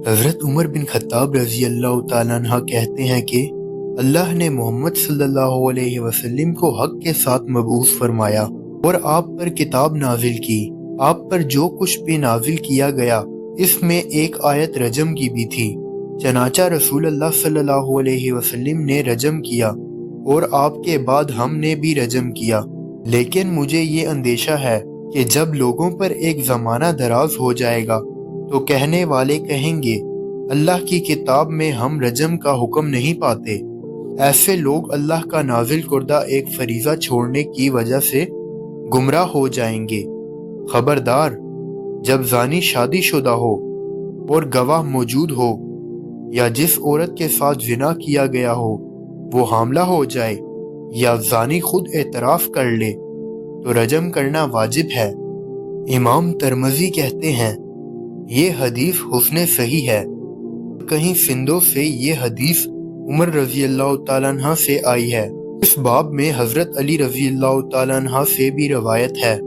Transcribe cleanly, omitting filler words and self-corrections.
حضرت عمر بن خطاب رضی اللہ تعالیٰ عنہ کہتے ہیں کہ اللہ نے محمد صلی اللہ علیہ وسلم کو حق کے ساتھ مبعوث فرمایا اور آپ پر کتاب نازل کی۔ آپ پر جو کچھ بھی نازل کیا گیا اس میں ایک آیت رجم کی بھی تھی، چنانچہ رسول اللہ صلی اللہ علیہ وسلم نے رجم کیا اور آپ کے بعد ہم نے بھی رجم کیا۔ لیکن مجھے یہ اندیشہ ہے کہ جب لوگوں پر ایک زمانہ دراز ہو جائے گا تو کہنے والے کہیں گے اللہ کی کتاب میں ہم رجم کا حکم نہیں پاتے۔ ایسے لوگ اللہ کا نازل کردہ ایک فریضہ چھوڑنے کی وجہ سے گمراہ ہو جائیں گے۔ خبردار، جب زانی شادی شدہ ہو اور گواہ موجود ہو یا جس عورت کے ساتھ زنا کیا گیا ہو وہ حاملہ ہو جائے یا زانی خود اعتراف کر لے تو رجم کرنا واجب ہے۔ امام ترمذی کہتے ہیں یہ حدیث حسن صحیح ہے۔ کہیں سندوں سے یہ حدیث عمر رضی اللہ تعالیٰ عنہ سے آئی ہے۔ اس باب میں حضرت علی رضی اللہ تعالیٰ عنہ سے بھی روایت ہے۔